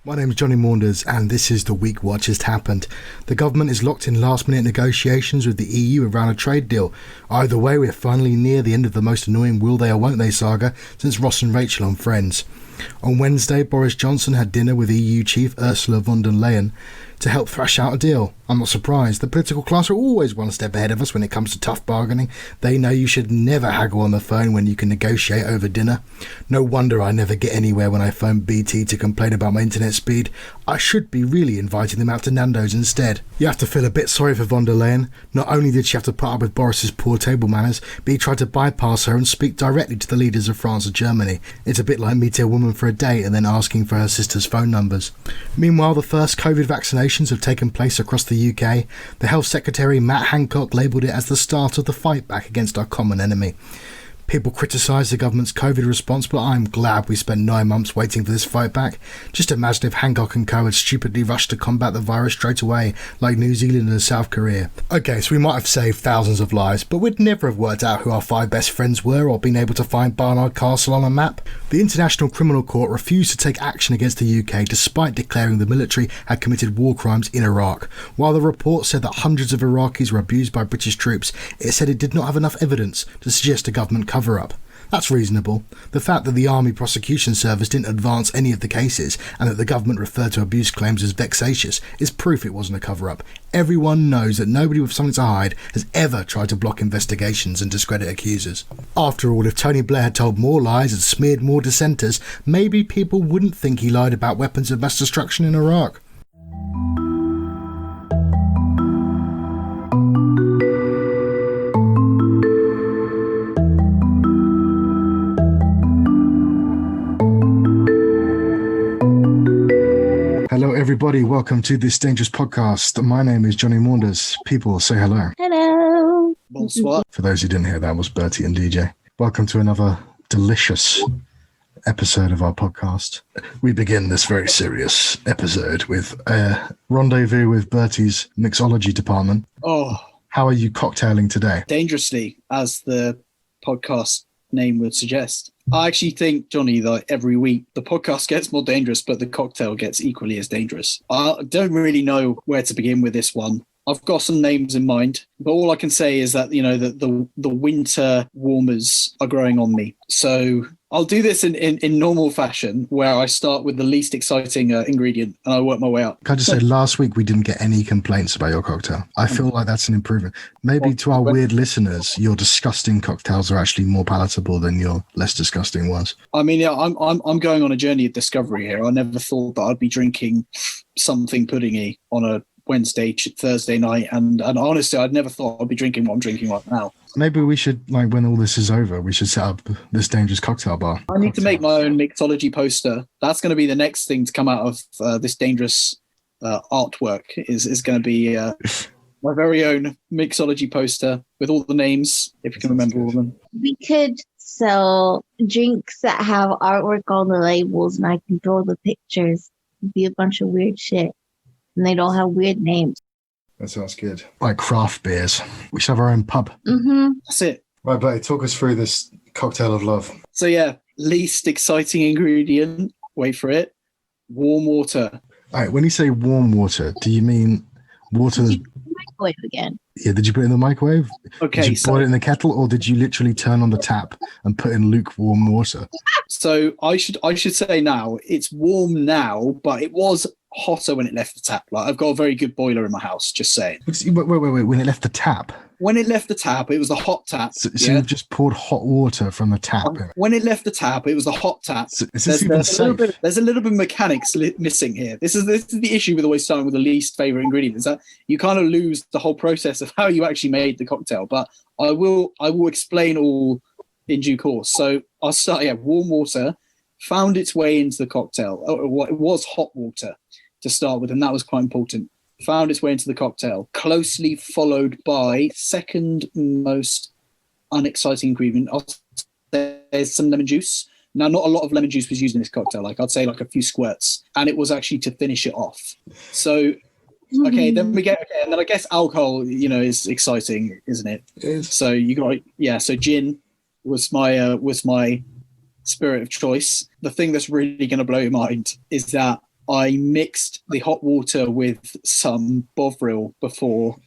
My name is Johnny Maunders and this is the week what just happened. The government is locked in last-minute negotiations with the EU around a trade deal. Either way, we're finally near the end of the most annoying will they or won't they saga since Ross and Rachel on Friends. On Wednesday, Boris Johnson had dinner with EU chief Ursula von der Leyen to help thrash out a deal. I'm not surprised. The political class are always one step ahead of us when it comes to tough bargaining. They know you should never haggle on the phone when you can negotiate over dinner. No wonder I never get anywhere when I phone BT to complain about my internet speed. I should be really inviting them out to Nando's instead. You have to feel a bit sorry for von der Leyen. Not only did she have to put up with Boris's poor table manners, but he tried to bypass her and speak directly to the leaders of France and Germany. It's a bit like meeting a woman for a date and then asking for her sister's phone numbers. Meanwhile, the first COVID vaccinations have taken place across the UK. The Health Secretary Matt Hancock labelled it as the start of the fight back against our common enemy. People criticise the government's COVID response, but I'm glad we spent 9 months waiting for this fight back. Just imagine if Hancock and co had stupidly rushed to combat the virus straight away, like New Zealand and South Korea. Okay, so we might have saved thousands of lives, but we'd never have worked out who our 5 best friends were or been able to find Barnard Castle on a map. The International Criminal Court refused to take action against the UK despite declaring the military had committed war crimes in Iraq. While the report said that hundreds of Iraqis were abused by British troops, it said it did not have enough evidence to suggest a government cover-up. That's reasonable. The fact that the Army Prosecution Service didn't advance any of the cases and that the government referred to abuse claims as vexatious is proof it wasn't a cover-up. Everyone knows that nobody with something to hide has ever tried to block investigations and discredit accusers. After all, if Tony Blair had told more lies and smeared more dissenters, maybe people wouldn't think he lied about weapons of mass destruction in Iraq. Hello everybody, welcome to this dangerous podcast. My name is Johnny Maunders. People, say hello. Hello. Bonsoir. For those who didn't hear, that was Bertie and DJ. Welcome to another delicious episode of our podcast. We begin this very serious episode with a rendezvous with Bertie's mixology department. Oh, How are you cocktailing today? dangerously, as the podcast name would suggest. I actually think, Johnny, that every week the podcast gets more dangerous, but the cocktail gets equally as dangerous. I don't really know where to begin with this one. I've got some names in mind, but all I can say is that, that the winter warmers are growing on me. So I'll do this in normal fashion, where I start with the least exciting ingredient and I work my way up. Can I just say, last week we didn't get any complaints about your cocktail. I feel like that's an improvement. Maybe to our weird listeners, your disgusting cocktails are actually more palatable than your less disgusting ones. I mean, yeah, I'm going on a journey of discovery here. I never thought that I'd be drinking something puddingy on a Wednesday, Thursday night, and honestly, I'd never thought I'd be drinking what I'm drinking right now. Maybe we should, when all this is over, we should set up this dangerous cocktail bar. I need to make my own mixology poster. That's going to be the next thing to come out of this dangerous artwork. Is going to be my very own mixology poster with all the names, if you can remember all of them. We could sell drinks that have artwork on the labels and I can draw the pictures. It'd be a bunch of weird shit. And they don't have weird names. That sounds good. Like craft beers. We should have our own pub. Mm-hmm. That's it. Right, Bertie, talk us through this cocktail of love. So yeah, least exciting ingredient, wait for it, warm water. All right, when you say warm water, do you mean water that's... Microwave again. Yeah, did you put it in the microwave? Okay, did you boil it in the kettle, or did you literally turn on the tap and put in lukewarm water? So I should say now, it's warm now, but it was hotter when it left the tap. Like, I've got a very good boiler in my house, just saying. Wait, when it left the tap? When it left the tap, it was the hot tap. So you've just poured hot water from the tap in. When it left the tap, it was the hot tap. So is this even safe? There's a little bit of mechanics missing here. This is the issue with always starting with the least favorite ingredient, is that you kind of lose the whole process of how you actually made the cocktail. But I will explain all in due course. So I'll start. Yeah, warm water found its way into the cocktail. It was hot water to start with, and that was quite important. Found its way into the cocktail, closely followed by second most unexciting ingredient. There's some lemon juice. Now, not a lot of lemon juice was used in this cocktail. Like, I'd say like a few squirts, and it was actually to finish it off. So, okay, then and then I guess alcohol, is exciting, isn't it? It is. So you got, so gin was my spirit of choice. The thing that's really going to blow your mind is that I mixed the hot water with some Bovril before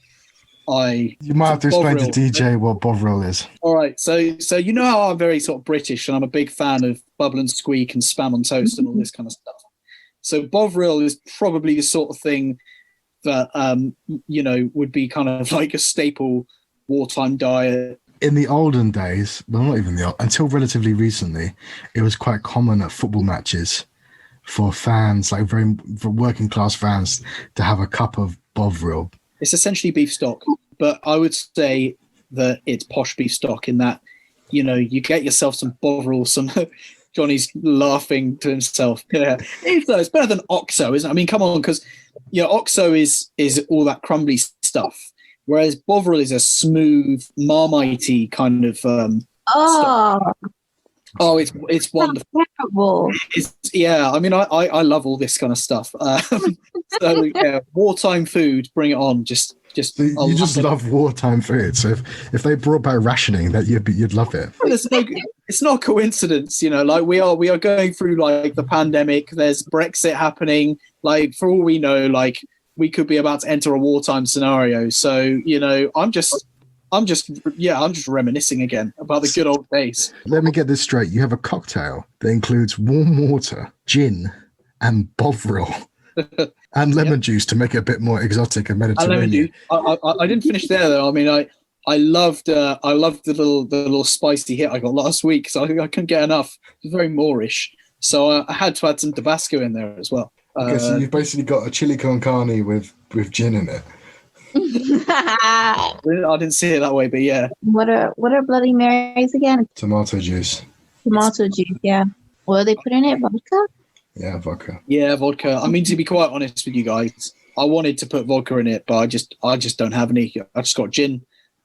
You might have to explain to DJ what Bovril is. All right, so you know how I'm very sort of British, and I'm a big fan of bubble and squeak and spam on toast and all this kind of stuff. So Bovril is probably the sort of thing that would be kind of like a staple wartime diet. In the olden days, well, not even until relatively recently, it was quite common at football matches for fans, like for working class fans, to have a cup of Bovril. It's essentially beef stock, but I would say that it's posh beef stock in that, you get yourself some Bovril, some Johnny's laughing to himself. Yeah, it's better than Oxo, isn't it? I mean, come on, because Oxo is all that crumbly stuff, whereas Bovril is a smooth, marmitey kind of stuff. Oh, it's wonderful. Terrible. I mean, I love all this kind of stuff. So yeah, wartime food, bring it on. You just love wartime food. So if they brought back rationing, that you'd love it. It's not a coincidence, like we are going through like the pandemic. There's Brexit happening. Like for all we know, like we could be about to enter a wartime scenario. So I'm just reminiscing again about the good old days. Let me get this straight. You have a cocktail that includes warm water, gin, and Bovril. And lemon juice to make it a bit more exotic and Mediterranean. I didn't finish there though. I mean, I loved the little spicy hit I got last week, so I couldn't get enough. It was very Moorish, so I had to add some Tabasco in there as well. Okay, so you've basically got a chili con carne with gin in it. I didn't see it that way, but yeah. What are Bloody Marys again? Tomato juice. Tomato juice, yeah. What do they put in it? Vodka? Yeah, vodka. Yeah, vodka. I mean, to be quite honest with you guys, I wanted to put vodka in it, but I just don't have any. I just got gin.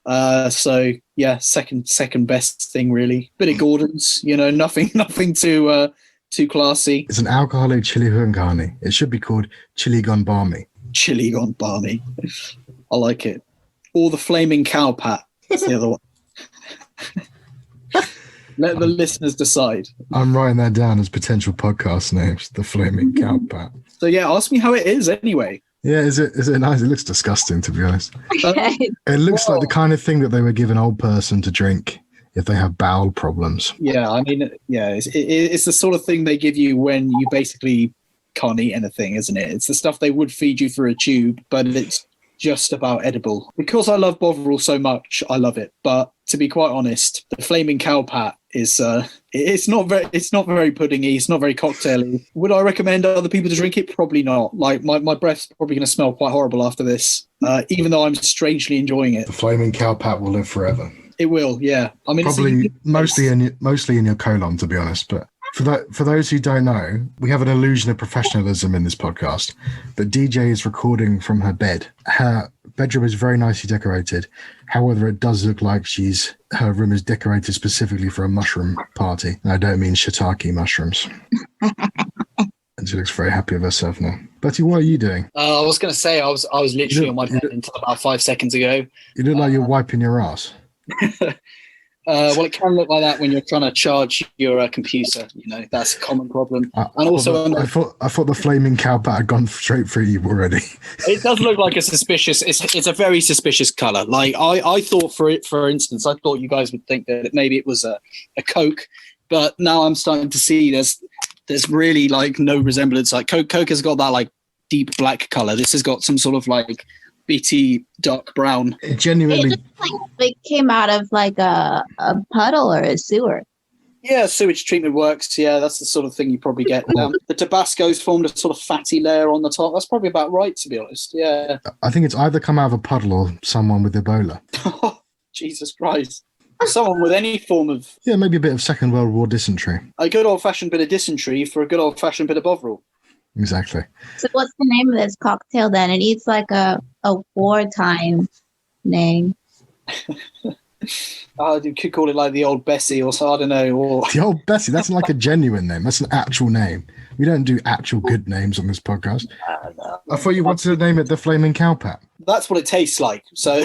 So yeah, second best thing really. Bit of Gordon's, nothing too classy. It's an alcoholic chili con carne. It should be called chili con barmy. Chili con barmy. I like it. Or the flaming cow pat. That's the other one. Let the listeners decide. I'm writing that down as potential podcast names. The flaming cow pat. So yeah, ask me how it is anyway. Yeah, is it nice? It looks disgusting, to be honest. It looks like the kind of thing that they would give an old person to drink if they have bowel problems. Yeah, I mean, yeah, it's the sort of thing they give you when you basically can't eat anything, isn't it? It's the stuff they would feed you through a tube, but it's just about edible. Because I love Bovril so much, I love it. But to be quite honest, the flaming cow pat is it's not very puddingy, it's not very cocktaily. Would I recommend other people to drink it? Probably not. Like my breath's probably going to smell quite horrible after this, even though I'm strangely enjoying it. The flaming cow pat will live forever. It will, yeah. I mean, probably mostly in your colon, to be honest. But for those who don't know, we have an illusion of professionalism in this podcast. But DJ is recording from her bed. Her bedroom is very nicely decorated. However, it does look like her room is decorated specifically for a mushroom party. And I don't mean shiitake mushrooms. And she looks very happy with herself now. Betty, what are you doing? I was going to say I was literally on my bed until about 5 seconds ago. You look like you're wiping your ass. Well, it can look like that when you're trying to charge your computer. That's a common problem. I thought the flaming cow pat had gone straight through you already. It does look like a suspicious. It's a very suspicious color. Like I thought, for instance, I thought you guys would think that maybe it was a Coke, but now I'm starting to see there's really like no resemblance. Like Coke has got that like deep black color. This has got some sort of like BT dark brown. It genuinely it looks like it came out of like a puddle or a sewer. Yeah, sewage treatment works. Yeah, that's the sort of thing you probably get. The Tabasco's formed a sort of fatty layer on the top. That's probably about right, to be honest. Yeah. I think it's either come out of a puddle or someone with Ebola. Jesus Christ. Someone with any form of... Yeah, maybe a bit of Second World War dysentery. A good old-fashioned bit of dysentery for a good old-fashioned bit of Bovril. Exactly. So what's the name of this cocktail then? It needs like a wartime name. You could call it like the old Bessie or so, I don't know. Or... The old Bessie, that's like a genuine name. That's an actual name. We don't do actual good names on this podcast. No. I thought you wanted to name it the Flaming Cow Pat. That's what it tastes like. So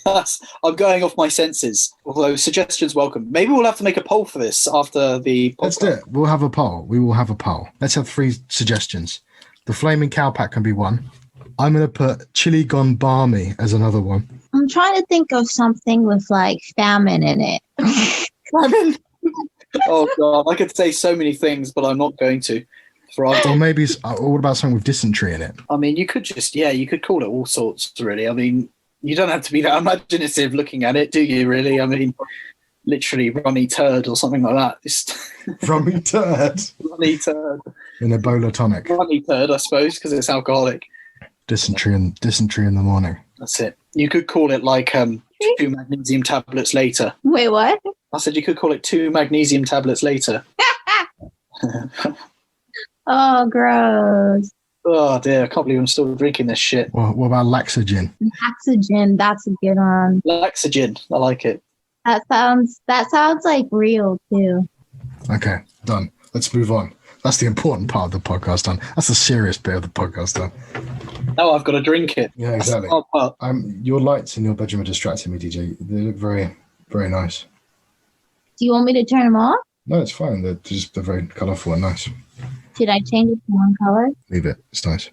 I'm going off my senses. Although suggestions welcome. Maybe we'll have to make a poll for this after the podcast. Let's do it. We'll have a poll. We will have a poll. Let's have 3 suggestions. The flaming cow pack can be one. I'm going to put chili gone balmy as another one. I'm trying to think of something with like famine in it. Oh God, I could say so many things, but I'm not going to. Or maybe, or what about something with dysentery in it? I mean, you could you could call it all sorts, really. I mean, you don't have to be that imaginative looking at it, do you, really? I mean, literally runny turd or something like that. Just Rummy turd. runny turd. An Ebola tonic. Runny turd, I suppose, because it's alcoholic. Dysentery in the morning. That's it. You could call it like 2 magnesium tablets later. Wait, what? I said you could call it 2 magnesium tablets later. Oh, gross. Oh dear, I can't believe I'm still drinking this shit. Well, what about Laxogen? Laxogen, that's a good one. Laxogen, I like it. That sounds like real too. Okay, done. Let's move on. That's the important part of the podcast done. That's the serious bit of the podcast done. Now I've got to drink it. Yeah, exactly. Your lights in your bedroom are distracting me, DJ. They look very, very nice. Do you want me to turn them off? No, it's fine. They're very colourful and nice. Should I change it to one color? Leave it. It's nice.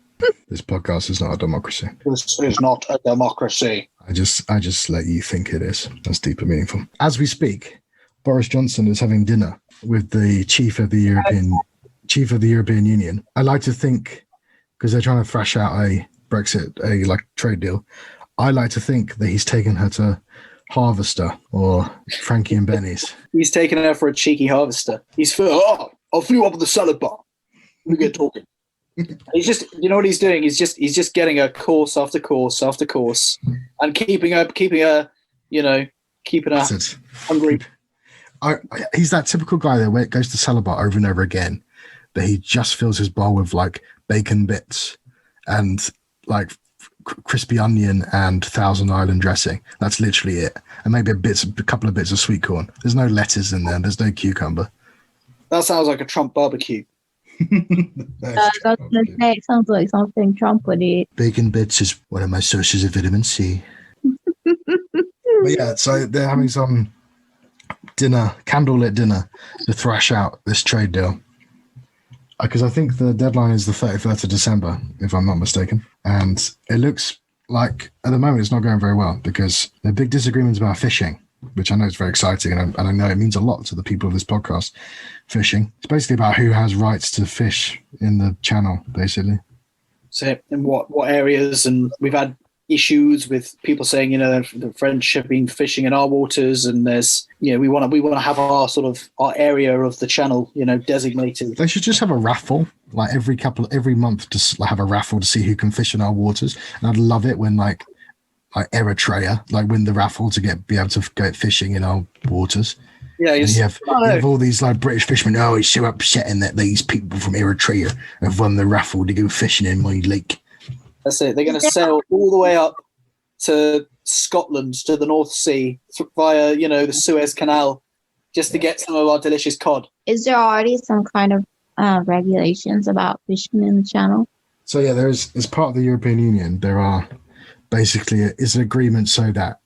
This podcast is not a democracy. This is not a democracy. I just let you think it is. That's deep and meaningful. As we speak, Boris Johnson is having dinner with the chief of the European Union. I like to think, because they're trying to thrash out a Brexit, a trade deal. I like to think that he's taken her to Harvester or Frankie and Benny's. He's taken her for a cheeky harvester. I flew up with the salad bar. We get talking. He's just, you know what he's doing? He's just getting her course after course after course, and keeping her, hungry. He's that typical guy that where it goes to salad bar over and over again, that he just fills his bowl with bacon bits and crispy onion and Thousand Island dressing. That's literally it, and maybe a couple of bits of sweet corn. There's no lettuce in there. There's no cucumber. That sounds like a Trump barbecue. I was going to say, it sounds like something Trump would eat. Bacon bits is one of my sources of vitamin C. But yeah, so they're having some candlelit dinner to thrash out this trade deal. Because I think the deadline is the 31st of December, if I'm not mistaken. And it looks like, at the moment, it's not going very well because there are big disagreements about fishing, which I know is very exciting, and I know it means a lot to the people of this podcast. Fishing. It's basically about who has rights to fish in the channel, basically. So in what areas, and we've had issues with people saying, the French have been fishing in our waters, and there's, we want to have our our area of the channel, designated. They should just have a raffle, every month, just have a raffle to see who can fish in our waters. And I'd love it when Eritrea win the raffle to be able to go fishing in our waters. Yeah, you have all these British fishermen. Oh, it's so upsetting that these people from Eritrea have won the raffle to go fishing in my lake. That's it. They're going to sail all the way up to Scotland, to the North Sea, via the Suez Canal, just to get some of our delicious cod. Is there already some kind of regulations about fishing in the channel? So yeah, there is. As part of the European Union, there are basically is an agreement so that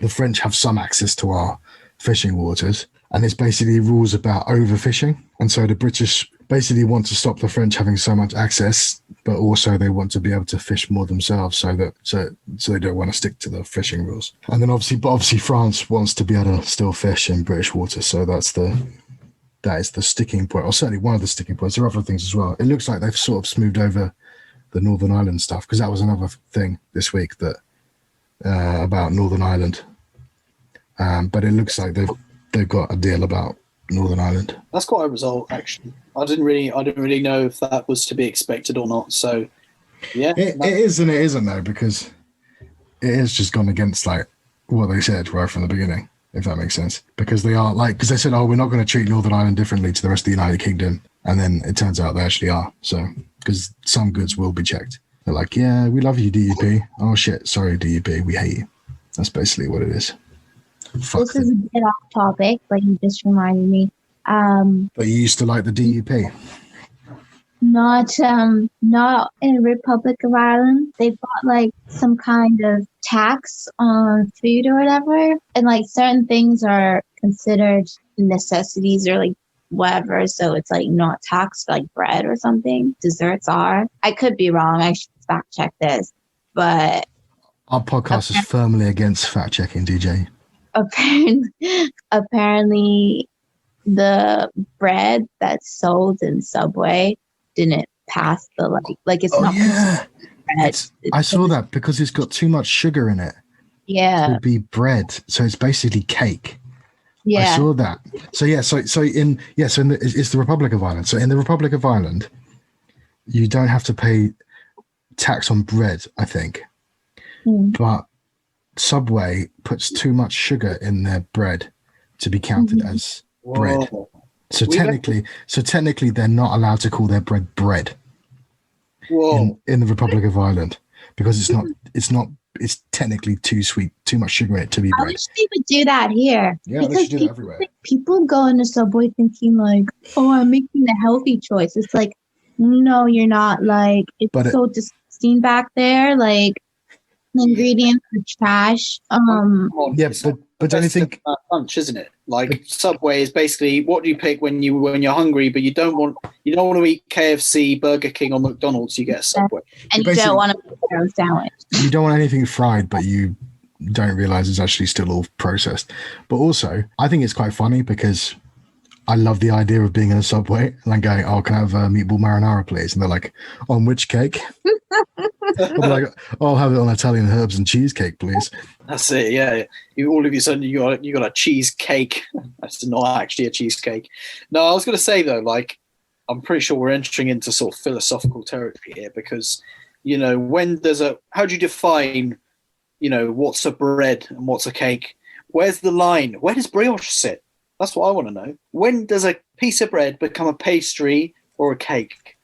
the French have some access to our fishing waters, and it's basically rules about overfishing. And so the British basically want to stop the French having so much access, but also they want to be able to fish more themselves, so they don't want to stick to the fishing rules. And then obviously France wants to be able to still fish in British waters, so that is the sticking point, or certainly one of the sticking points. There are other things as well. It looks like they've sort of smoothed over the Northern Ireland stuff, because that was another thing this week that about Northern Ireland. But it looks like they've got a deal about Northern Ireland. That's quite a result, actually. I didn't really know if that was to be expected or not. So, yeah, it is and it isn't though, because it has just gone against what they said right from the beginning, if that makes sense. Because they are because they said, oh, we're not going to treat Northern Ireland differently to the rest of the United Kingdom, and then it turns out they actually are. So, because some goods will be checked. They're like, yeah, we love you, DUP. Oh shit, sorry, DUP, we hate you. That's basically what it is. This is a bit off topic, but you just reminded me. But you used to like the DUP? Not in Republic of Ireland. They've got some kind of tax on food or whatever, and certain things are considered necessities or whatever, so it's like not taxed like bread or something. Desserts are. I could be wrong. I should fact check this, but Our podcast is firmly against fact checking, DJ. apparently the bread that's sold in Subway didn't pass the like it's not Yeah. bread. I saw that because it's got too much sugar in it Yeah, to be bread, so it's basically cake. I yeah. saw that. So it's the Republic of Ireland. So in the Republic of Ireland, you don't have to pay tax on bread, I think. But Subway puts too much sugar in their bread to be counted as bread. Whoa. So technically, they're not allowed to call their bread Whoa. in the Republic of Ireland because it's technically too sweet, too much sugar in it to be I bread. wish they would do that here. Yeah, they because should do that everywhere. people go into Subway thinking like, oh, I'm making the healthy choice. It's like, no, you're not. Like, it's so disgusting back there. Like, the ingredients are trash. Yeah, but don't you think lunch, isn't it? Like Subway is basically what do you pick when you're hungry, but you don't want to eat KFC, Burger King, or McDonald's. You get a Subway, and you don't want to make your own sandwich. You don't want anything fried, but you don't realize it's actually still all processed. But also, I think it's quite funny because I love the idea of being in a Subway and I'm going, oh, can I have a meatball marinara, please? And they're like, on which cake? I'm like, I'll have it on Italian herbs and cheesecake, please. That's it. Yeah, all of a sudden you got a cheesecake. That's not actually a cheesecake. No, I was going to say though, like I'm pretty sure we're entering into sort of philosophical territory here because how do you define, what's a bread and what's a cake? Where's the line? Where does brioche sit? That's what I want to know. When does a piece of bread become a pastry or a cake?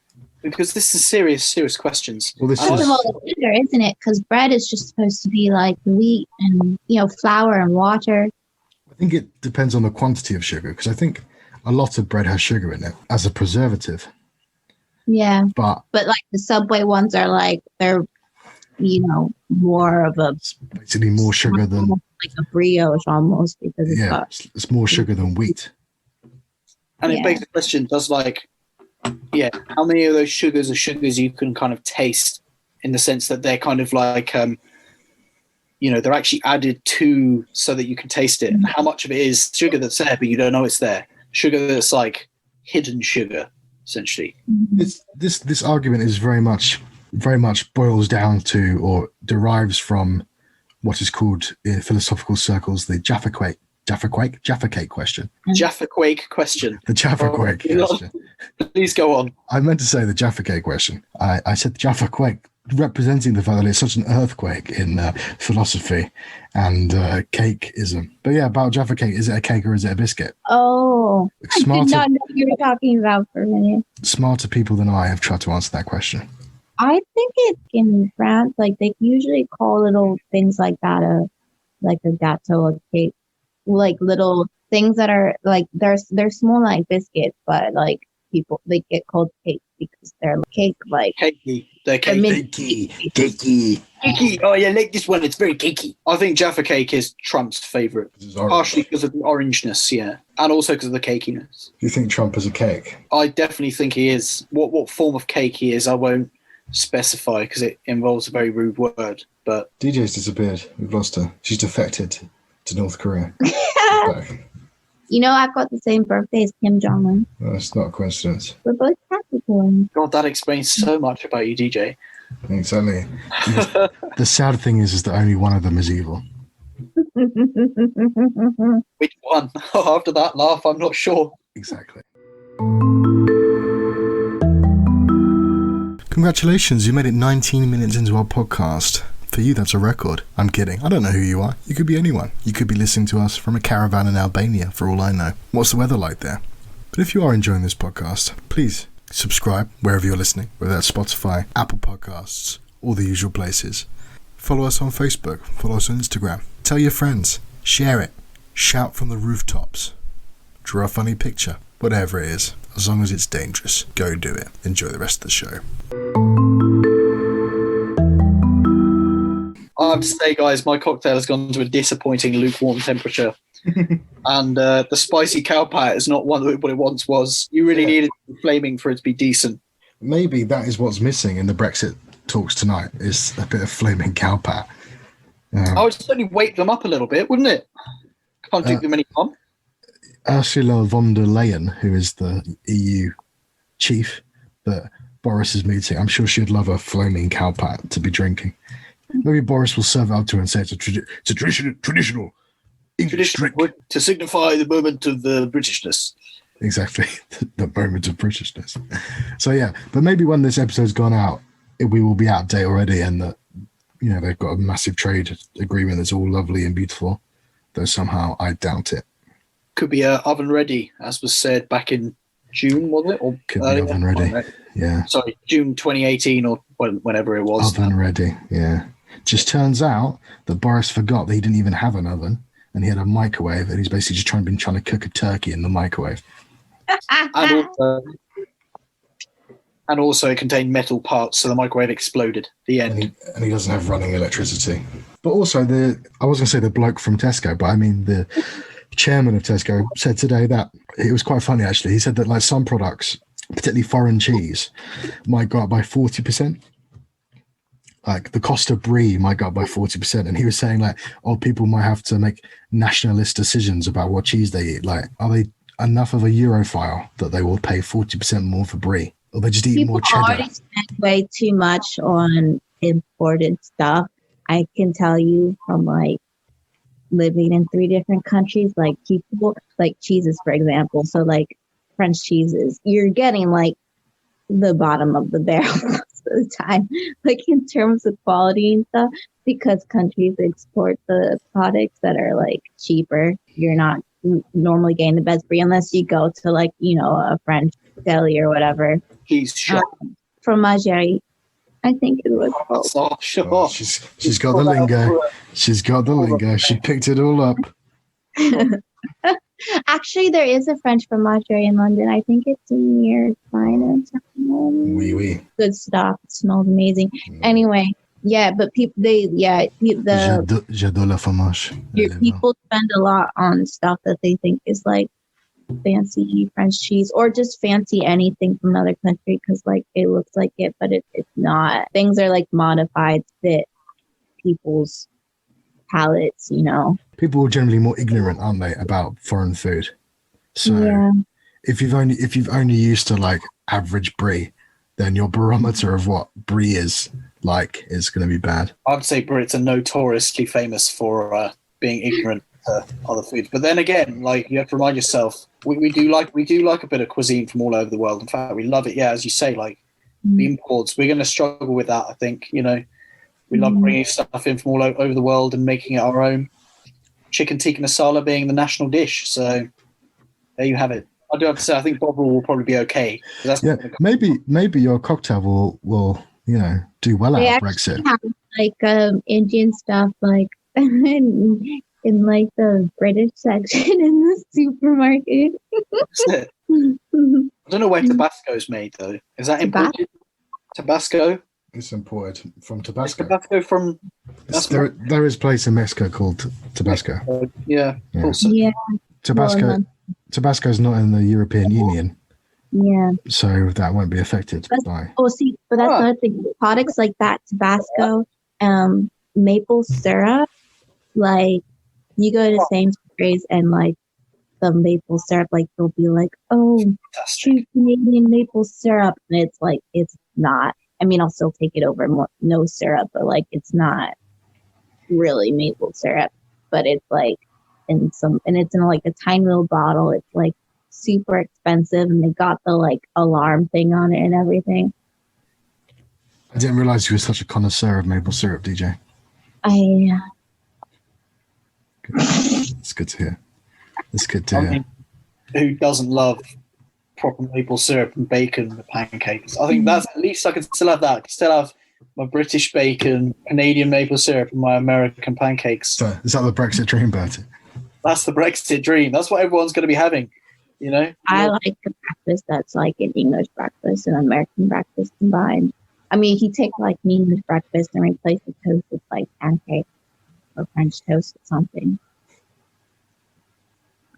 Because this is serious questions. Well, First of all, it's sugar, isn't it? Because bread is just supposed to be like wheat and flour and water. I think it depends on the quantity of sugar because I think a lot of bread has sugar in it as a preservative. Yeah, but like the Subway ones are like they're more of a basically more sugar than like a brioche almost because it's more sugar than wheat. And it begs the question: does how many of those sugars are sugars you can kind of taste in the sense that they're kind of like they're actually added to so that you can taste it? And how much of it is sugar that's there but you don't know it's there? Sugar that's like hidden sugar, essentially. This argument is very much boils down to or derives from what is called in philosophical circles the Jaffa cake question. Jaffa Quake question. The Jaffa Quake question. Please go on. I meant to say the Jaffa cake question. I said the Jaffa Quake, representing the fact that it's such an earthquake in philosophy and cakeism. But yeah, about Jaffa cake, is it a cake or is it a biscuit? Oh, I did not know what you were talking about for a minute. Smarter people than I have tried to answer that question. I think it's in France, like they usually call little things like that a gâteau, a cake, like little things that are like they're small like biscuits, but like people they get called cake because they're cake like cakey. They're cakey. Cakey. Oh yeah, like this one. It's very cakey. I think Jaffa cake is Trump's favorite, partially because of the orangeness, and also because of the cakiness. You think Trump is a cake? I definitely think he is. What form of cake he is, I won't specify because it involves a very rude word. But DJ's disappeared. We've lost her. She's defected to North Korea. I've got the same birthday as Kim Jong-un. Well, that's not a coincidence. We're both Capricorn. God, that explains so much about you, DJ. Exactly. The sad thing is that only one of them is evil. Which one? After that laugh, I'm not sure. Exactly. Congratulations, you made it 19 minutes into our podcast. For you, that's a record. I'm kidding. I don't know who you are. You could be anyone. You could be listening to us from a caravan in Albania, for all I know. What's the weather like there? But if you are enjoying this podcast, please subscribe wherever you're listening, whether that's Spotify, Apple Podcasts, or the usual places. Follow us on Facebook. Follow us on Instagram. Tell your friends. Share it. Shout from the rooftops. Draw a funny picture. Whatever it is. As long as it's dangerous. Go do it. Enjoy the rest of the show. I have to say, guys, my cocktail has gone to a disappointing lukewarm temperature. And the spicy cow pat is not what it once was. You really needed flaming for it to be decent. Maybe that is what's missing in the Brexit talks tonight, is a bit of flaming cow pat. I would certainly wake them up a little bit, wouldn't it? Can't do them any harm. Ursula von der Leyen, who is the EU chief that Boris is meeting, I'm sure she'd love a flaming cow pat to be drinking. Maybe Boris will serve it up to her and say it's a traditional English drink. To signify the moment of the Britishness. Exactly, the moment of Britishness. So yeah, but maybe when this episode's gone out, we will be out of date already, and that they've got a massive trade agreement that's all lovely and beautiful. Though somehow I doubt it. Could be oven ready, as was said back in June, was it? Or could be oven ready. Yeah. Sorry, June 2018 or whenever it was. Oven ready. Yeah. Just turns out that Boris forgot that he didn't even have an oven, and he had a microwave, and he's basically just trying to cook a turkey in the microwave. And also it contained metal parts, so the microwave exploded. The end. And he doesn't have running electricity. But also I was going to say the bloke from Tesco, but I mean the chairman of Tesco said today that it was quite funny actually. He said that like some products, particularly foreign cheese, might go up by 40%. Like the cost of brie might go up by 40%. And he was saying like, people might have to make nationalist decisions about what cheese they eat. Like, are they enough of a Europhile that they will pay 40% more for brie? Or they just eat more cheddar? People already spend way too much on imported stuff. I can tell you from like living in 3 different countries, like people like cheeses, for example. So like French cheeses, you're getting like the bottom of the barrel most of the time, like in terms of quality and stuff, because countries export the products that are like cheaper. You're not normally getting the best brie unless you go to like, a French deli or whatever. He's shot. Fromagerie, I think it was called. Oh, sure. Oh, she's got the lingo. She's got the lingo. She picked it all up. Actually, there is a French fromagerie in London. I think it's near Chinatown. Oui. Good stuff. It smells amazing. Anyway, yeah, but J'adore la fromage. People spend a lot on stuff that they think is like fancy French cheese or just fancy anything from another country because like it looks like it, but it's not. Things are like modified to fit people's palates, People are generally more ignorant, aren't they, about foreign food? So yeah. if you've only used to like average brie, then your barometer of what brie is like is going to be bad. I'd say Brits are notoriously famous for being ignorant to other foods, but then again, like you have to remind yourself, we do like a bit of cuisine from all over the world. In fact, we love it. Yeah, as you say, like the imports, we're going to struggle with that. I think we love bringing stuff in from all over the world and making it our own. Chicken tikka masala being the national dish. So there you have it. I do have to say, I think Bovril will probably be okay. Maybe your cocktail will do well out of Brexit. Have, like Indian stuff, like in like the British section in the supermarket. That's it. I don't know where Tabasco is made though. Is that imported? Tabasco. It's imported from Tabasco. Is Tabasco from? There is a place in Mexico called Tabasco. Yeah. Tabasco is not in the European Union. Yeah. So that won't be affected by. But that's another thing. Products like that, Tabasco, maple syrup, like you go to Sainsbury's and like the maple syrup, like they'll be like, choose Canadian maple syrup, and it's like it's not. I mean, I'll still take it over no syrup, but like it's not really maple syrup, but it's like it's in like a tiny little bottle. It's like super expensive, and they got the like alarm thing on it and everything. I didn't realize you were such a connoisseur of maple syrup, DJ. It's good to hear. It's good to hear. Who doesn't love proper maple syrup and bacon and pancakes? I think that's at least I can still have that. I can still have my British bacon, Canadian maple syrup, and my American pancakes. So, is that the Brexit dream, Bertie? That's the Brexit dream. That's what everyone's going to be having. I like the breakfast that's like an English breakfast and American breakfast combined. I mean, if you take like an English breakfast and replace the toast with like pancakes or French toast or something.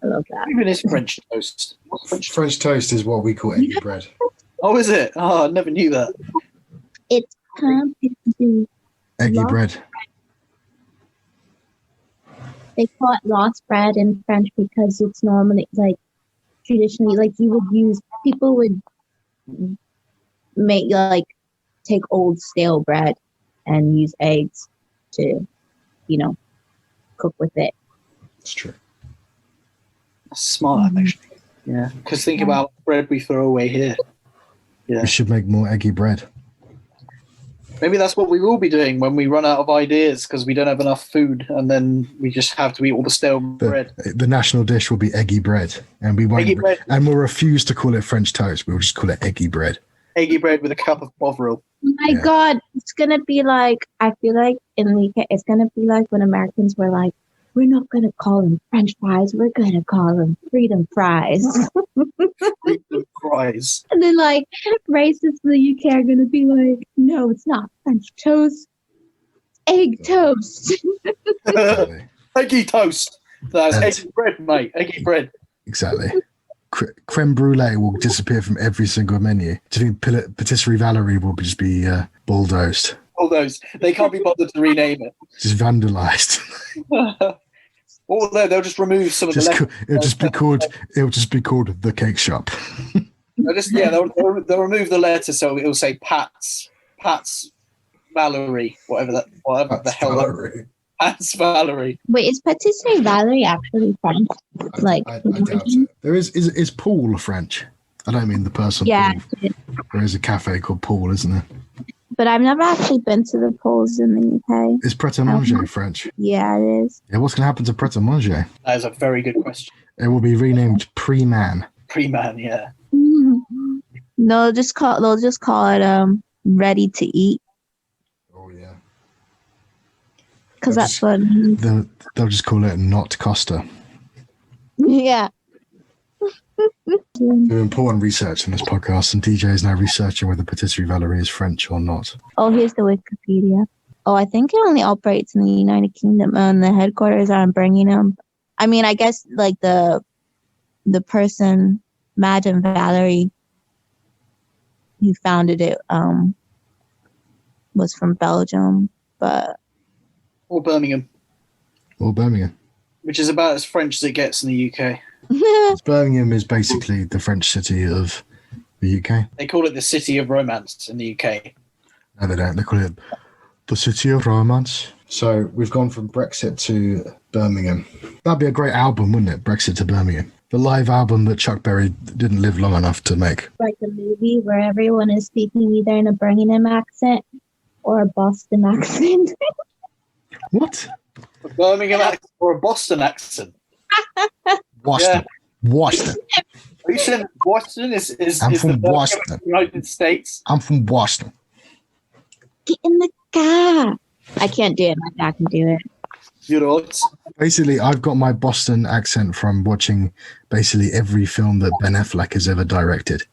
I love that. Even is French toast. What's French toast? French toast is what we call eggy bread. Oh, is it? Oh, I never knew that. It's complicated. Eggy Lost bread. They call it lost bread in French because it's normally like traditionally like people would make like take old stale bread and use eggs to, cook with it. It's true. That's smart, actually. Yeah, because think about bread we throw away here. Yeah, We should make more eggy bread. maybe that's what we will be doing when we run out of ideas because we don't have enough food, and then we just have to eat all the stale bread. The national dish will be eggy bread, and we won't. Eggy bread. And we'll refuse to call it French toast. We'll just call it eggy bread. Eggy bread with a cup of Bovril. Oh my God, it's gonna be like, I feel like in the UK, it's gonna be like when Americans were like, we're not gonna call them French fries, we're gonna call them freedom fries. Freedom fries. And then like racists in the UK are gonna be like, no, it's not French toast, egg toast. Exactly. Eggy toast. That's eggy bread, mate. Eggy bread. Exactly. Creme brulee will disappear from every single menu. Do you think Patisserie Valerie will just be bulldozed? All those. They can't be bothered to rename it. Just vandalized. Although they'll just remove some of the letters. It'll just be called the cake shop. They'll remove the letter so it'll say Pat's Valerie, whatever the hell Valerie. Pat's Valerie. Wait, is Patisserie Valerie actually French? Like, I doubt it. There is Paul French. I don't mean the person. yeah, Paul. There is a cafe called Paul, isn't there? but I've never actually been to the Poles in the UK. Is Pret-a-Manger French? Yeah, it is. Yeah, what's going to happen to Pret-a-Manger? That is a very good question. It will be renamed Pre-Man. Pre-man, yeah. No, they'll just call it ready to eat Oh yeah. because They'll that's just- what. It means. They'll just call it Not Costa. Yeah. Do important research in this podcast, and DJ is now researching whether Patisserie Valerie is French or not. Oh, here's the Wikipedia. Oh, I think it only operates in the United Kingdom, and the headquarters are in Birmingham. I mean, I guess like the person, Madame Valerie, who founded it, was from Belgium, but Or Birmingham, Or Birmingham. which is about as French as it gets in the UK. Birmingham is basically the French city of the UK. They call it the City of Romance in the UK. No, they don't. They call it the City of Romance. So we've gone from Brexit to Birmingham. That'd be a great album, wouldn't it? Brexit to Birmingham. The live album that Chuck Berry didn't live long enough to make. like a movie where everyone is speaking either in a Birmingham accent or a Boston accent. What? A Birmingham accent or a Boston accent. Boston. Boston. Are you saying Boston is I'm is from the Birmingham Boston. of the United States? I'm from Boston. Get in the car. I can't do it. My dad can do it. You know, Basically, I've got my Boston accent from watching basically every film that Ben Affleck has ever directed.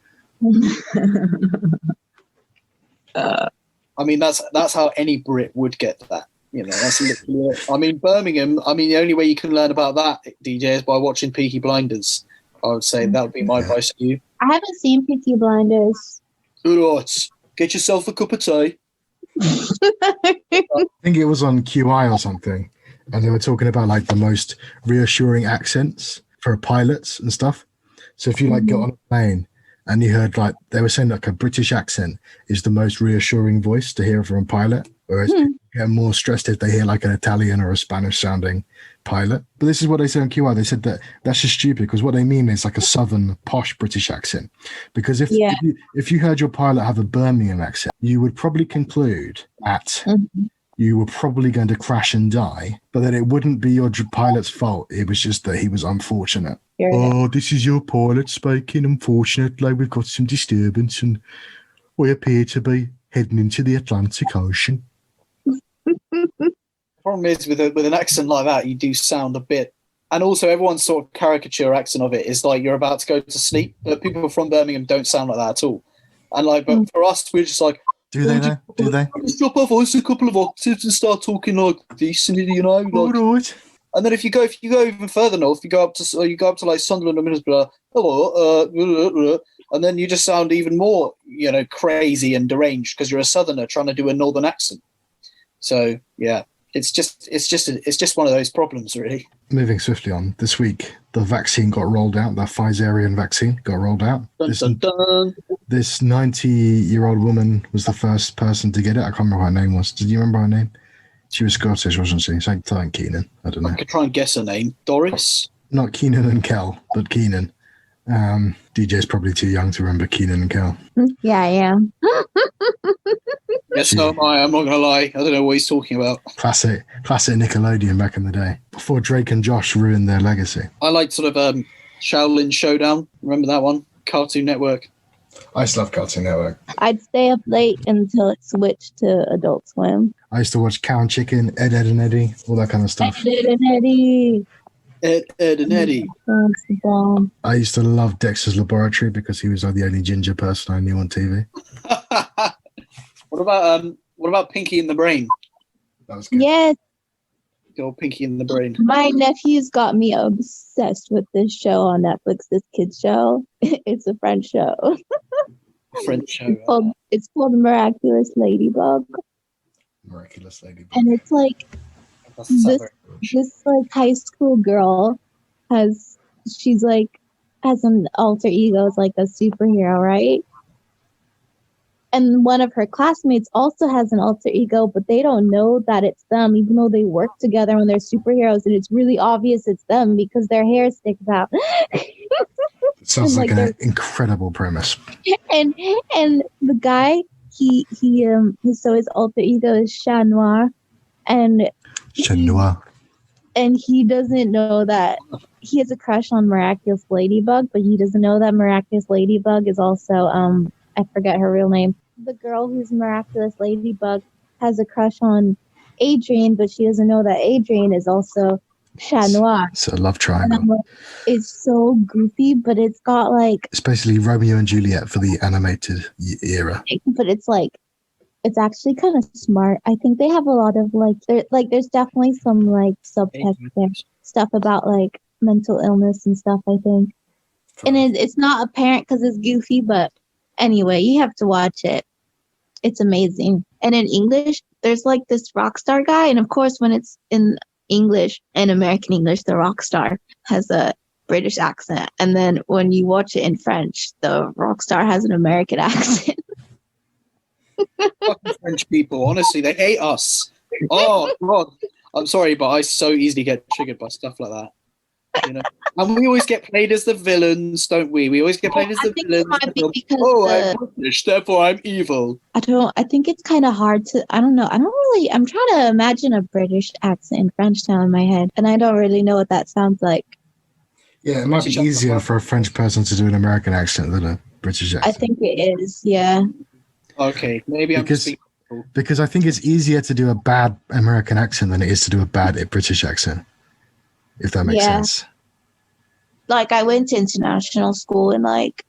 I mean, that's how any Brit would get that. You know, that's literally it. I mean, Birmingham. I mean, the only way you can learn about that, DJ, is by watching Peaky Blinders. I would say that would be my advice to you. I haven't seen Peaky Blinders. All right, get yourself a cup of tea. I think it was on QI or something, and they were talking about like the most reassuring accents for pilots and stuff. So if you like get on a plane and you heard like they were saying like a British accent is the most reassuring voice to hear from a pilot, whereas people get more stressed if they hear like an Italian or a Spanish sounding pilot. But this is what they said on QI. They said that that's just stupid because what they mean is like a southern posh British accent. Because if you heard your pilot have a Birmingham accent, you would probably conclude that you were probably going to crash and die, but that it wouldn't be your pilot's fault. It was just that he was unfortunate. Oh, this is your pilot speaking. Unfortunately, we've got some disturbance and we appear to be heading into the Atlantic Ocean. Problem is with an accent like that, you do sound a bit, and also everyone's sort of caricature accent of it is like you're about to go to sleep. But people from Birmingham don't sound like that at all. And like, but for us, we're just like, Do they know? Do they? just drop our voice a couple of octaves and start talking like this, and you know, like, All right. And then if you go even further north, you go up to like Sunderland and Middlesbrough, hello, and then you just sound even more, crazy and deranged because you're a southerner trying to do a northern accent. So yeah, it's just one of those problems, really. Moving swiftly on, this week the vaccine got rolled out. The Pfizerian vaccine got rolled out. Dun, dun, dun. This 90-year-old woman was the first person to get it. I can't remember what her name was. Did you remember her name? She was Scottish, wasn't she? Something Keenan. I don't know. I could try and guess her name. Doris? Not Keenan and Kel, but Keenan. DJ's probably too young to remember Keenan and Kel. Yeah, I am. Yes, no, I'm not going to lie. I don't know what he's talking about. Classic Nickelodeon back in the day. Before Drake and Josh ruined their legacy. I like sort of Shaolin Showdown. Remember that one? Cartoon Network. I used to love Cartoon Network. I'd stay up late until it switched to Adult Swim. I used to watch Cow and Chicken, Ed, Ed and Eddie, all that kind of stuff. Ed and Eddie. Ed and Eddie. That's the bomb. I used to love Dexter's Laboratory because he was like the only ginger person I knew on TV. What about Pinky in the Brain? That was good. Yes, The old Pinky in the Brain. my nephews got me obsessed with this show on Netflix, this kids show. It's a French show. French show. It's called Miraculous Ladybug. Miraculous Ladybug. And it's like That's the this suburb. this like high school girl has an alter ego as like a superhero, right? And one of her classmates also has an alter ego, but they don't know that it's them, even though they work together when they're superheroes, and it's really obvious it's them because their hair sticks out. It sounds like like an incredible premise. and the guy, so his alter ego is Chat Noir, and Chat Noir. and he doesn't know that he has a crush on Miraculous Ladybug, but he doesn't know that Miraculous Ladybug is also I forget her real name. The girl who's Miraculous Ladybug has a crush on Adrian, but she doesn't know that Adrian is also Chat Noir. It's a love And triangle. I'm like, it's so goofy, but it's got like, It's basically Romeo and Juliet for the animated era. but it's like, it's actually kind of smart. I think they have a lot of there's definitely some like subtext there, stuff about like mental illness and stuff, I think. And it's not apparent because it's goofy, but anyway, you have to watch it. It's amazing. And in English, there's like this rock star guy. And of course, when it's in English and American English, the rock star has a British accent. And then when you watch it in French, the rock star has an American accent. Fucking French people, honestly, they hate us. Oh God, I'm sorry, but I so easily get triggered by stuff like that. And we always get played as the villains, don't we? We always get played as the villains. Might be because I'm British, therefore I'm evil. I think it's kind of hard to, I don't know. I'm trying to imagine a British accent in French now in my head. And I don't really know what that sounds like. Yeah, it might be easier for a French person to do an American accent than a British accent. I think it is, yeah. Okay, maybe because I think it's easier to do a bad American accent than it is to do a bad British accent, if that makes sense. Like I went to international school and like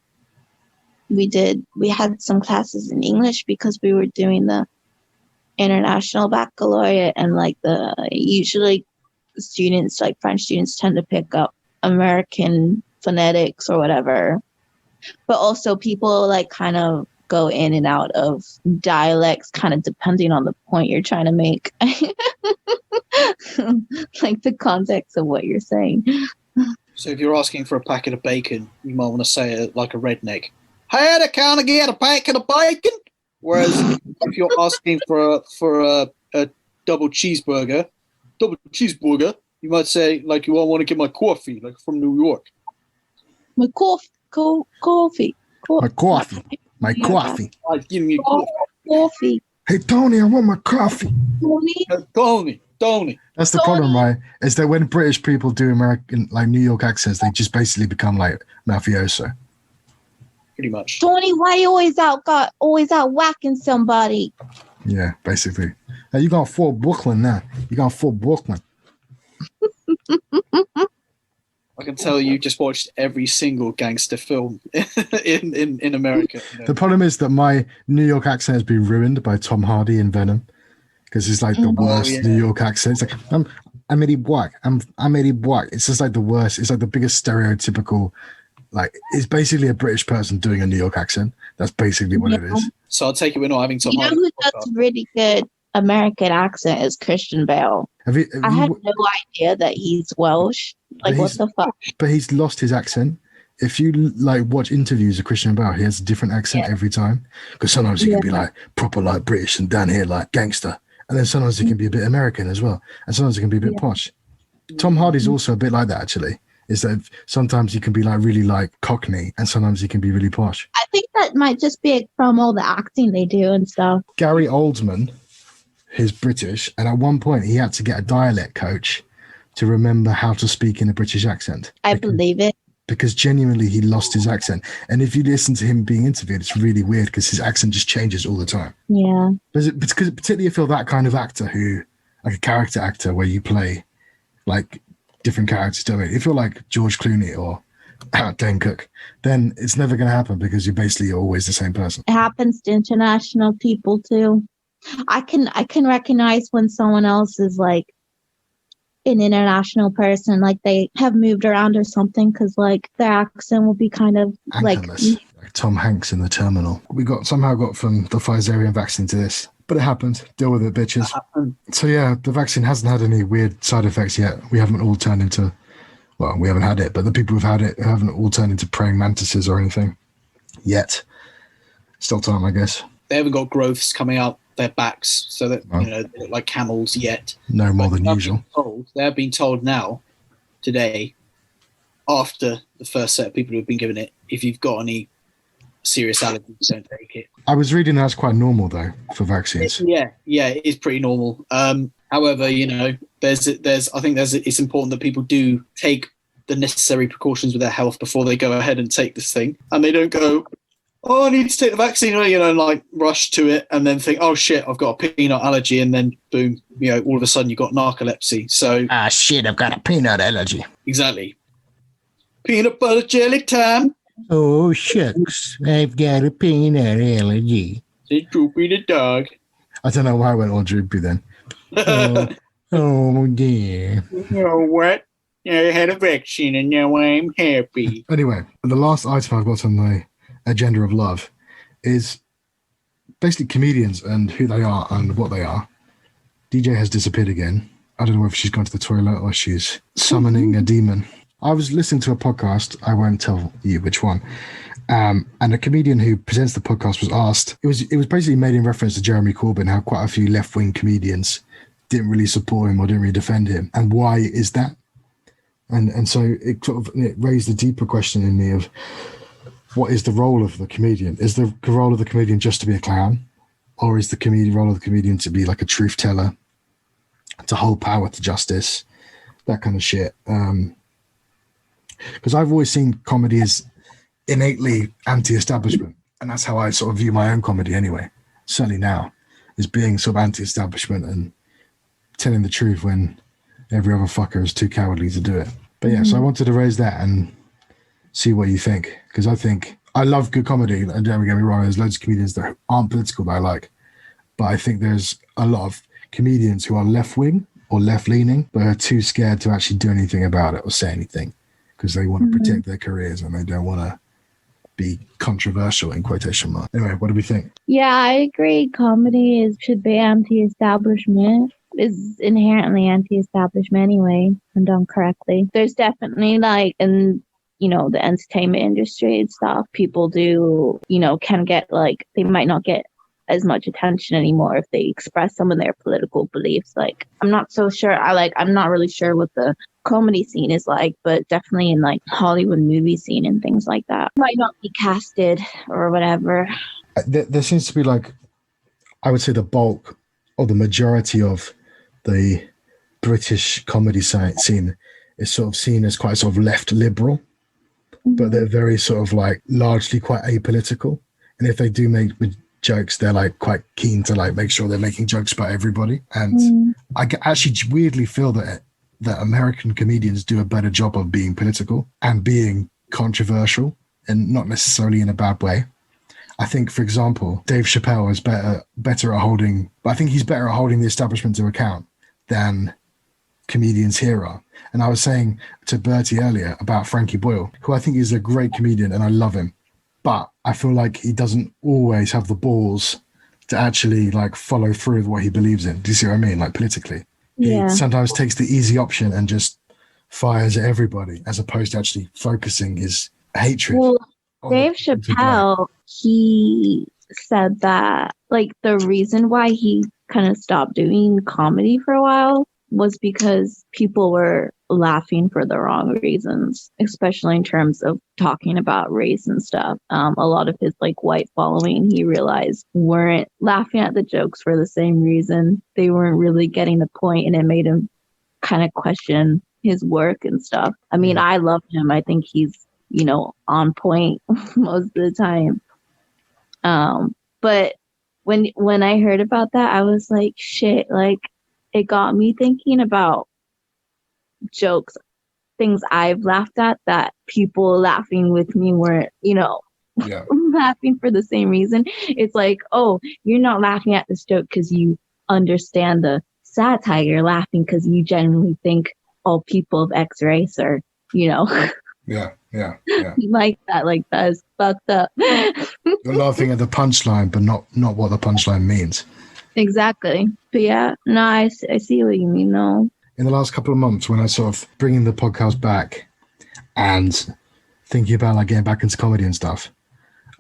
we had some classes in English because we were doing the international baccalaureate, and like usually students, like French students, tend to pick up American phonetics or whatever, but also people like kind of go in and out of dialects kind of depending on the point you're trying to make. Like the context of what you're saying. So if you're asking for a packet of bacon, you might want to say it like a redneck. Hey, can I get a packet of bacon? Whereas if you're asking for a double cheeseburger, you might say like, you all want to get my coffee, like from New York. My coffee. My coffee. Give me Coffee. Hey, Tony, I want my coffee. Tony. That's the problem, right? Is that when British people do American, like New York accents, they just basically become like mafioso. Pretty much. Tony, why you always out whacking somebody? Yeah, basically. Hey, you got Fort Brooklyn now. You got Fort Brooklyn. I can tell you just watched every single gangster film in America. The problem is that my New York accent has been ruined by Tom Hardy in Venom, because it's like the worst New York accent. It's like, Amélie Bois. Amélie Bois. It's just like the worst. It's like the biggest stereotypical. Like, it's basically a British person doing a New York accent. That's basically what it is. So I'll take it we're not having Tom You know Hardy. who does really good American accent is Christian Bale. I had no idea that he's Welsh. Like, what the fuck? But he's lost his accent. If you like watch interviews of Christian Bale, he has a different accent every time. Because sometimes he can be like proper like British and down here like gangster, and then sometimes he can be a bit American as well, and sometimes he can be a bit posh. Tom Hardy's also a bit like that actually. Is that sometimes he can be like really like Cockney, and sometimes he can be really posh. I think that might just be from all the acting they do and stuff. Gary Oldman, he's British, and at one point he had to get a dialect coach to remember how to speak in a British accent. I believe it. Because genuinely he lost his accent. And if you listen to him being interviewed, it's really weird because his accent just changes all the time. Yeah. Because particularly if you're that kind of actor who, like a character actor where you play like different characters, don't you? If you're like George Clooney or Dane Cook, then it's never going to happen because you're basically always the same person. It happens to international people too. I can recognize when someone else is like an international person, like they have moved around or something, because like their accent will be kind of like Tom Hanks in The Terminal. We somehow got from the Pfizerian vaccine to this, but it happened. Deal with it, bitches. So yeah, the vaccine hasn't had any weird side effects yet. We haven't all turned into, well, we haven't had it, but the people who've had it haven't all turned into praying mantises or anything yet. Still time, I guess. They haven't got growths coming out their backs, so that they look like camels yet. No more than usual. They have been told now, today, after the first set of people who have been given it, if you've got any serious allergies, don't take it. I was reading that's quite normal though for vaccines. Yeah, it is pretty normal. However, it's important that people do take the necessary precautions with their health before they go ahead and take this thing, and they don't go, oh, I need to take the vaccine, and like rush to it and then think, oh shit, I've got a peanut allergy, and then boom, all of a sudden you've got narcolepsy. So shit, I've got a peanut allergy. Exactly. Peanut butter jelly time. Oh shucks, I've got a peanut allergy. Say Droopy the dog. I don't know why I went all droopy then. Oh dear. You know what? I had a vaccine and now I'm happy. Anyway, the last item I've got on the agenda of love is basically comedians and who they are and what they are. DJ has disappeared again. I don't know if she's gone to the toilet or she's summoning a demon. I was listening to a podcast, I won't tell you which one, and a comedian who presents the podcast was asked, it was basically made in reference to Jeremy Corbyn, how quite a few left-wing comedians didn't really support him or didn't really defend him, and why is that? And so it sort of raised a deeper question in me of, what is the role of the comedian? Is the role of the comedian just to be a clown? Or is the role of the comedian to be like a truth teller, to hold power to justice, that kind of shit? Because I've always seen comedy as innately anti-establishment. And that's how I sort of view my own comedy anyway. Certainly now, is being sort of anti-establishment and telling the truth when every other fucker is too cowardly to do it. But yeah, so I wanted to raise that and see what you think, because I love good comedy, and don't get me wrong, there's loads of comedians that aren't political that I like, but I think there's a lot of comedians who are left-wing or left-leaning but are too scared to actually do anything about it or say anything because they want to protect their careers and they don't want to be controversial in quotation marks. Anyway, what do we think? Yeah, I agree. Comedy should be anti-establishment. Is inherently anti-establishment anyway, when done correctly. There's definitely the entertainment industry and stuff, people do, can get they might not get as much attention anymore if they express some of their political beliefs. Like, I'm not so sure. I'm not really sure what the comedy scene is like, but definitely in Hollywood movie scene and things like that, might not be casted or whatever. There seems to be I would say the bulk or the majority of the British comedy scene is sort of seen as quite sort of left liberal. But they're very sort of largely quite apolitical. And if they do make jokes, they're quite keen to make sure they're making jokes about everybody. And I actually weirdly feel that American comedians do a better job of being political and being controversial, and not necessarily in a bad way. I think, for example, Dave Chappelle is better at holding, but I think he's better at holding the establishment to account than comedians here are. And I was saying to Bertie earlier about Frankie Boyle, who I think is a great comedian and I love him, but I feel like he doesn't always have the balls to actually like follow through with what he believes in. Do you see what I mean? Like politically, Yeah. he sometimes takes the easy option and just fires at everybody as opposed to actually focusing his hatred. Well, on Dave the people. Chappelle, he said that like the reason why he kind of stopped doing comedy for a while was because people were laughing for the wrong reasons, especially in terms of talking about race and stuff. A lot of his like white following, he realized, weren't laughing at the jokes for the same reason. They weren't really getting the point, and it made him kind of question his work and stuff. I mean, I love him. I think he's, you know, on point most of the time. But when I heard about that, I was like, shit, like it got me thinking about jokes, things I've laughed at that people laughing with me weren't, you know, laughing for the same reason. It's like, oh, you're not laughing at this joke because you understand the satire. You're laughing because you genuinely think all people of X race are, you know. Yeah. Like that is fucked up. You're laughing at the punchline, but not what the punchline means. Exactly. But yeah, no, I see what you mean, though. In the last couple of months, when I sort of bringing the podcast back and thinking about like getting back into comedy and stuff,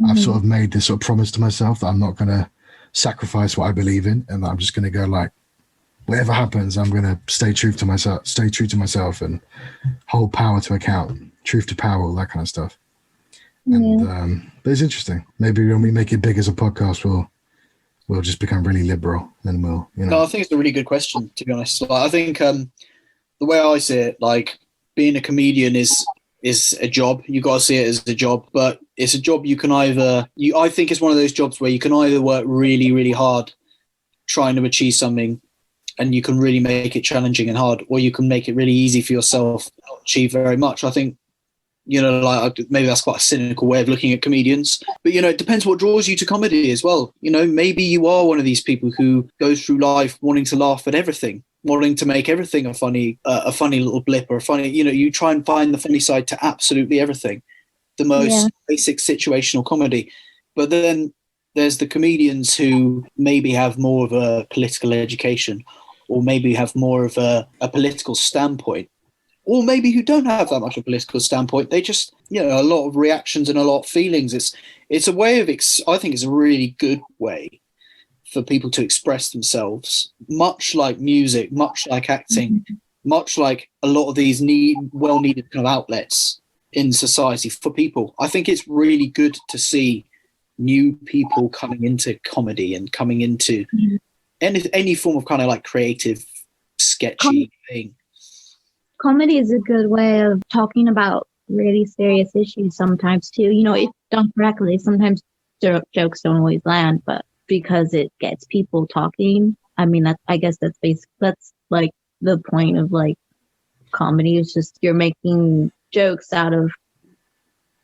I've sort of made this sort of promise to myself that I'm not going to sacrifice what I believe in, and that I'm just going to go like, whatever happens, I'm going to stay true to myself and hold power to account, truth to power, all that kind of stuff. And but it's interesting. Maybe when we make it big as a podcast, we'll just become really liberal, and we'll, you know. No, I think it's a really good question, to be honest. Like, I think the way I see it, like being a comedian is a job. You got to see it as a job, but it's a job you can either. I think it's one of those jobs where you can either work really, really hard trying to achieve something, and you can really make it challenging and hard, or you can make it really easy for yourself, not achieve very much. I think, you know, like maybe that's quite a cynical way of looking at comedians, but, you know, it depends what draws you to comedy as well. You know, maybe you are one of these people who goes through life wanting to laugh at everything, wanting to make everything a funny little blip or a funny, you know, you try and find the funny side to absolutely everything, the most basic situational comedy. But then there's the comedians who maybe have more of a political education, or maybe have more of a political standpoint, or maybe who don't have that much of a political standpoint. They just, you know, a lot of reactions and a lot of feelings. It's a way of, I think it's a really good way for people to express themselves, much like music, much like acting, much like a lot of these well-needed kind of outlets in society for people. I think it's really good to see new people coming into comedy and coming into any form of kind of like creative, sketchy thing. Comedy is a good way of talking about really serious issues sometimes too. You know, if done correctly, sometimes jokes don't always land, but because it gets people talking, I mean, I guess that's like the point of like comedy, is just you're making jokes out of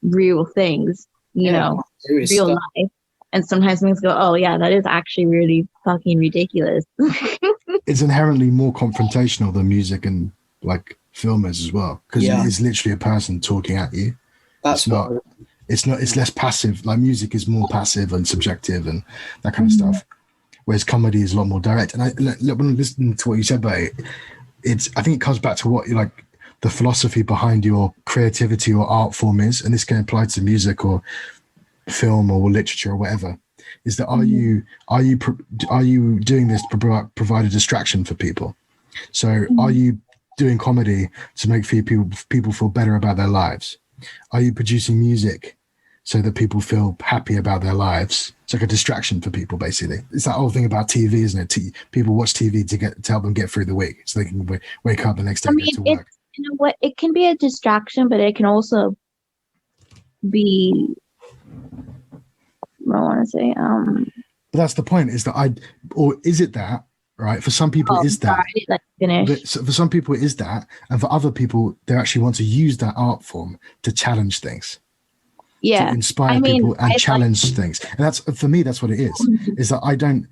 real things, you know, real stuff. Life. And sometimes things go, oh yeah, that is actually really fucking ridiculous. It's inherently more confrontational than music and like film is as well, because it is literally a person talking at you. It's less passive. Like music is more passive and subjective and that kind of stuff, whereas comedy is a lot more direct. And when I'm listening to what you said about it, I think it comes back to what you like, the philosophy behind your creativity or art form is, and this can apply to music or film or literature or whatever, is that are you doing this to provide a distraction for people? So are you doing comedy to make people feel better about their lives? Are you producing music so that people feel happy about their lives? It's like a distraction for people, basically. It's that whole thing about TV, isn't it? People watch TV to help them get through the week, so they can wake up the next day and go to work. You know what? It can be a distraction, but it can also be, I want to say, But that's the point. Is that or is it that? Right, for some people is that. For some people it is that, and for other people they actually want to use that art form to challenge things, to inspire people and challenge things. And that's, for me, that's what it is. Is that I don't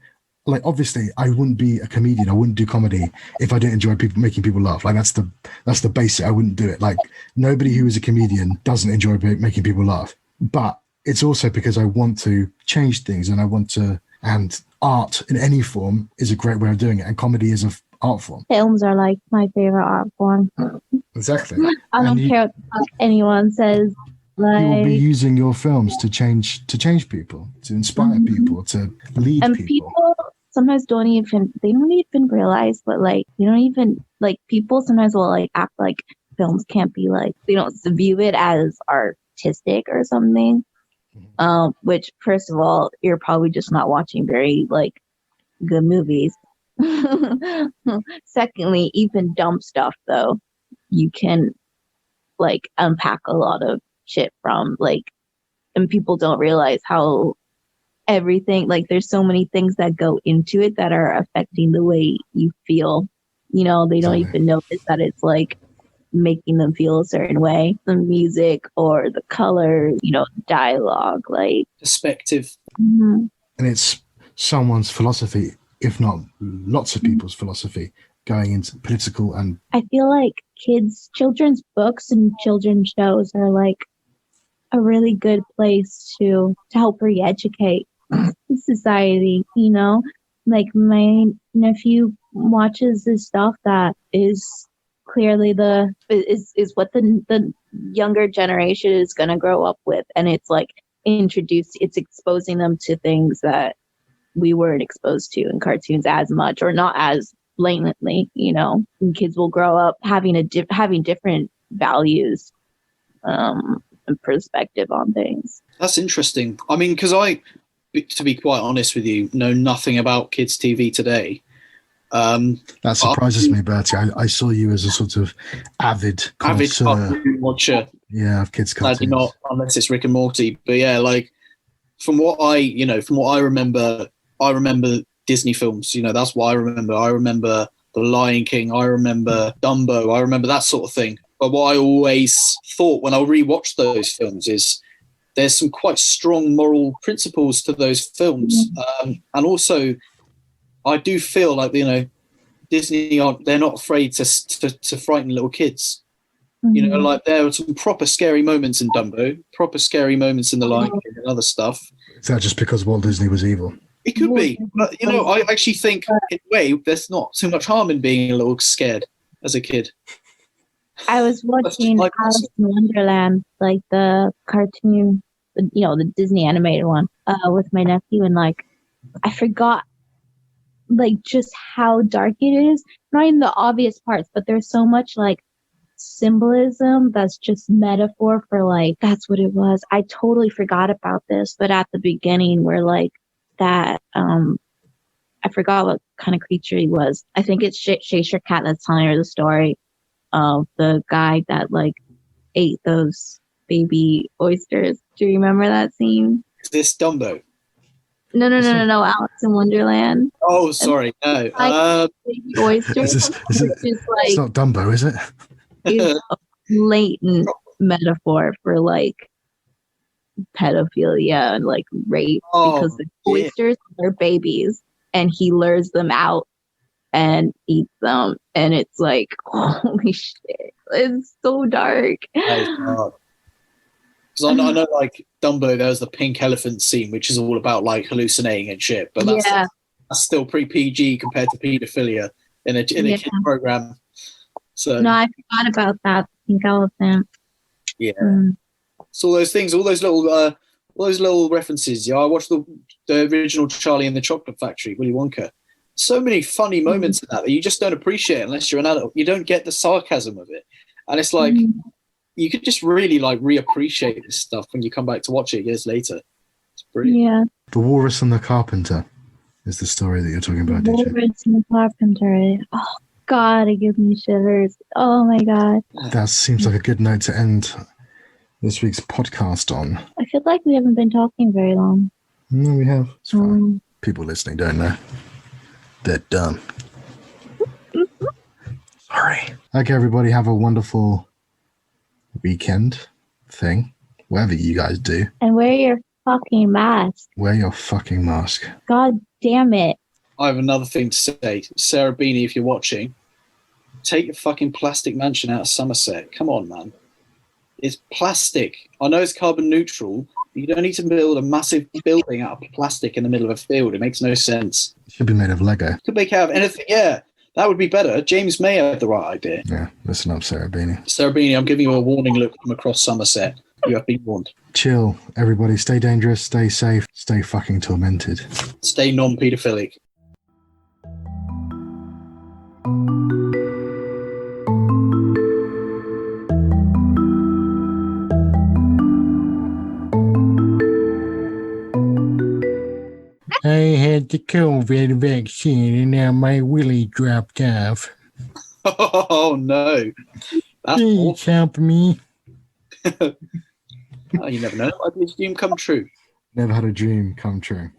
like obviously I wouldn't be a comedian, I wouldn't do comedy if I didn't enjoy people making people laugh. Like that's the basic. I wouldn't do it. Like nobody who is a comedian doesn't enjoy making people laugh. But it's also because I want to change things, and I want to, and art in any form is a great way of doing it, and comedy is an art form. Films are like my favorite art form. Exactly. I don't care what the fuck anyone says. You will be Like, using your films to change people, to inspire people, to lead and people. people sometimes don't even realize, but like they don't even like people sometimes will like act like films can't be like, they don't view it as artistic or something. Which first of all, you're probably just not watching very like good movies. Secondly, even dumb stuff though, you can like unpack a lot of shit from, like, and people don't realize how everything, like there's so many things that go into it that are affecting the way you feel. You know, they don't even notice that it's like making them feel a certain way. The music or the colors, you know, dialogue, like Perspective. mhm. And it's someone's philosophy, if not lots of people's philosophy, going into political and I feel like children's books and children's shows are like a really good place to help re-educate society, you know? Like my nephew watches this stuff that is clearly is what the younger generation is going to grow up with, and it's like it's exposing them to things that we weren't exposed to in cartoons as much, or not as blatantly, you know. And kids will grow up having having different values and perspective on things. That's interesting. I mean, because to be quite honest with you, know nothing about kids' TV today. That surprises me, Bertie. I saw you as a sort of avid cartoon watcher. Yeah, of kids' cartoons. Sadly not, unless it's Rick and Morty. But yeah, like from what I remember Disney films. You know, that's what I remember. I remember The Lion King. I remember Dumbo. I remember that sort of thing. But what I always thought when I rewatched those films is there's some quite strong moral principles to those films, and also I do feel like, you know, Disney they're not afraid to frighten little kids. Mm-hmm. You know, like there are some proper scary moments in Dumbo, proper scary moments in The Lion King and other stuff. Is that just because Walt Disney was evil? It could be, but you know, I actually think in a way there's not too much harm in being a little scared as a kid. I was watching Alice in Wonderland, like the cartoon, you know, the Disney animated one, with my nephew, and like I forgot like just how dark it is. Not even the obvious parts, but there's so much like symbolism that's just metaphor for like, that's what it was. I totally forgot about this, but at the beginning we're like that, I forgot what kind of creature he was. I think it's Cheshire Cat that's telling her the story of the guy that like ate those baby oysters. Do you remember that scene? Is this Dumbo? No, Alice in Wonderland. Oh, sorry, no. Baby oysters. It's not Dumbo, is it? Is a blatant metaphor for like pedophilia and like rape, because the oysters are babies and he lures them out and eats them, and it's like, holy shit, it's so dark. Because I know like Dumbo, there's the pink elephant scene, which is all about like hallucinating and shit, but that's still pretty PG compared to pedophilia in a kid program. So no, I forgot about that pink elephant. Yeah. So all those things, all those little references. Yeah, I watched the original Charlie and the Chocolate Factory, Willy Wonka. So many funny moments in that you just don't appreciate unless you're an adult. You don't get the sarcasm of it, and it's like you could just really like reappreciate this stuff when you come back to watch it years later. It's brilliant. Yeah. The Walrus and the Carpenter is the story that you're talking about. The Walrus and the Carpenter. Oh God, it gives me shivers. Oh my God. That seems like a good note to end this week's podcast on. I feel like we haven't been talking very long. No, we have. It's fine. People listening don't know. They're dumb. Sorry. Okay, everybody, have a wonderful weekend thing, whatever you guys do. And wear your fucking mask. Wear your fucking mask. God damn it. I have another thing to say. Sarah Beanie, if you're watching, take your fucking plastic mansion out of Somerset. Come on, man. It's plastic. I know it's carbon neutral, but you don't need to build a massive building out of plastic in the middle of a field. It makes no sense. It should be made of Lego. Could make out of anything. Yeah, that would be better. James May had the right idea. Yeah, listen up, Sarah Beanie. Sarah Beanie, I'm giving you a warning look from across Somerset. You have been warned. Chill, everybody. Stay dangerous, stay safe, stay fucking tormented. Stay non-pedophilic. I had the COVID vaccine and now my willy dropped off. Oh, no. That's Please awful. help me. Oh, you never know. I did a dream come true. Never had a dream come true.